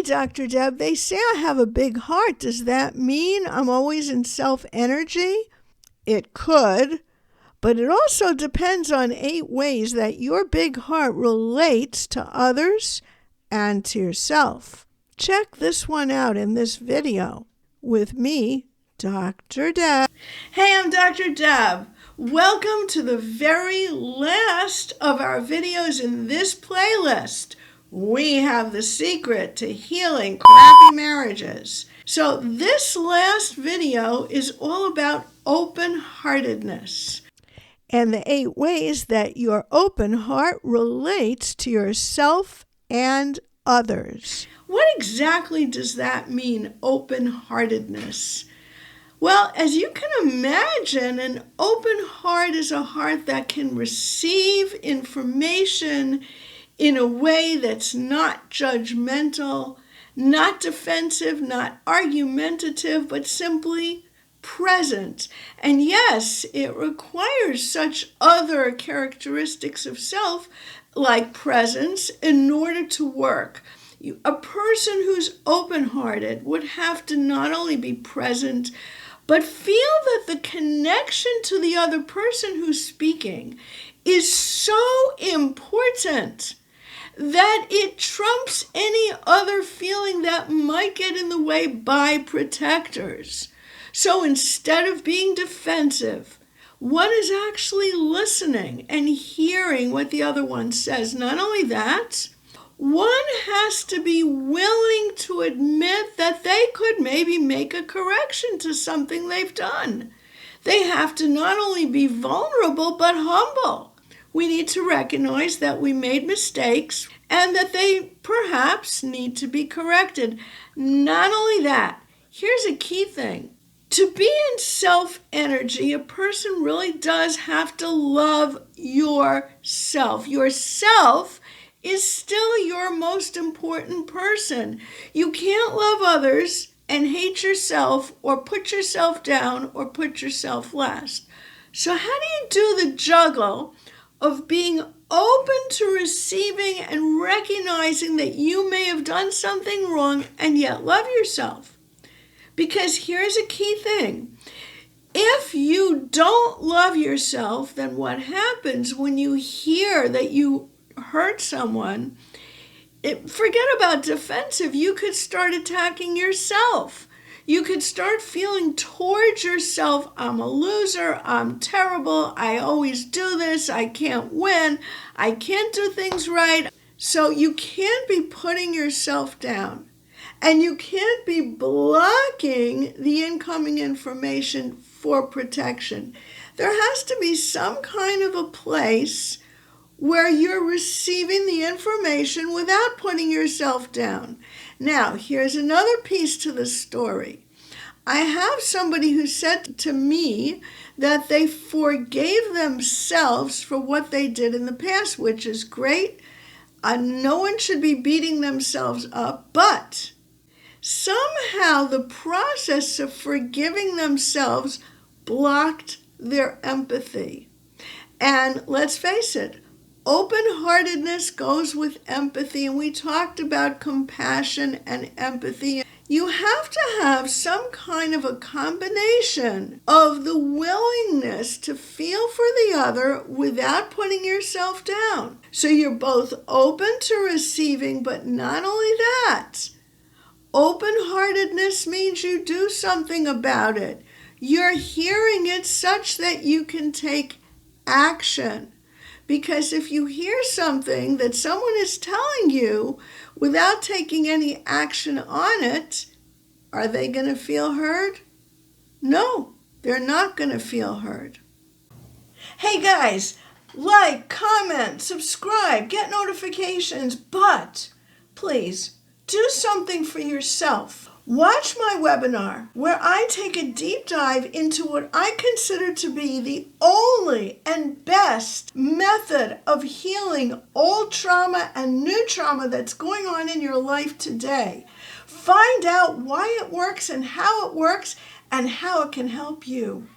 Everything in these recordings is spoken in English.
Dr. Deb, they say I have a big heart. Does that mean I'm always in self-energy? It could, but it also depends on 8 ways that your big heart relates to others and to yourself. Check this one out in this video with me, Dr. Deb. Hey, I'm Dr. Deb. Welcome to the very last of our videos in this playlist. We have the secret to healing crappy marriages. So this last video is all about open-heartedness and the 8 ways that your open heart relates to yourself and others. What exactly does that mean, open-heartedness? Well, as you can imagine, an open heart is a heart that can receive information in a way that's not judgmental, not defensive, not argumentative, but simply present. And yes, it requires such other characteristics of self, like presence, in order to work. A person who's open-hearted would have to not only be present, but feel that the connection to the other person who's speaking is so important that it trumps any other feeling that might get in the way by protectors. So instead of being defensive, one is actually listening and hearing what the other one says. Not only that, one has to be willing to admit that they could maybe make a correction to something they've done. They have to not only be vulnerable, but humble. We need to recognize that we made mistakes and that they perhaps need to be corrected. Not only that, here's a key thing. To be in self-energy, a person really does have to love yourself. Yourself is still your most important person. You can't love others and hate yourself or put yourself down or put yourself last. So how do you do the juggle of being open to receiving and recognizing that you may have done something wrong and yet love yourself? Because here's a key thing. If you don't love yourself, then what happens when you hear that you hurt someone? Forget about defensive. You could start attacking yourself. You could start feeling towards yourself, I'm a loser, I'm terrible, I always do this, I can't win, I can't do things right. So you can't be putting yourself down. And you can't be blocking the incoming information for protection. There has to be some kind of a place where you're receiving the information without putting yourself down. Now, here's another piece to the story. I have somebody who said to me that they forgave themselves for what they did in the past, which is great. No one should be beating themselves up, but somehow the process of forgiving themselves blocked their empathy. And let's face it, open-heartedness goes with empathy, and we talked about compassion and empathy. You have to have some kind of a combination of the willingness to feel for the other without putting yourself down. So you're both open to receiving, but not only that. Open-heartedness means you do something about it. You're hearing it such that you can take action. Because if you hear something that someone is telling you without taking any action on it, are they going to feel heard? No, they're not going to feel heard. Hey guys, like, comment, subscribe, get notifications, but please do something for yourself. Watch my webinar where I take a deep dive into what I consider to be the only and best method of healing old trauma and new trauma that's going on in your life today. Find out why it works and how it can help you.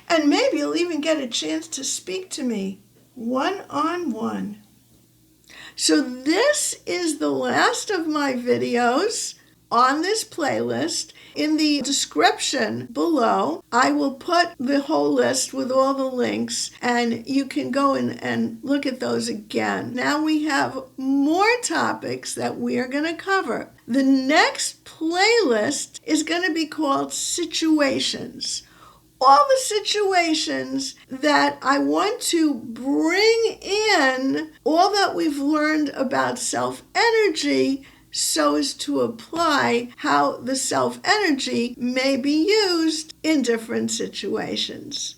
And maybe you'll even get a chance to speak to me one-on-one. So this is the last of my videos. on this playlist. In the description below, I will put the whole list with all the links, and you can go and look at those again. Now we have more topics that we are going to cover. The next playlist is going to be called Situations. All the situations that I want to bring in all that we've learned about self-energy so as to apply how the self-energy may be used in different situations.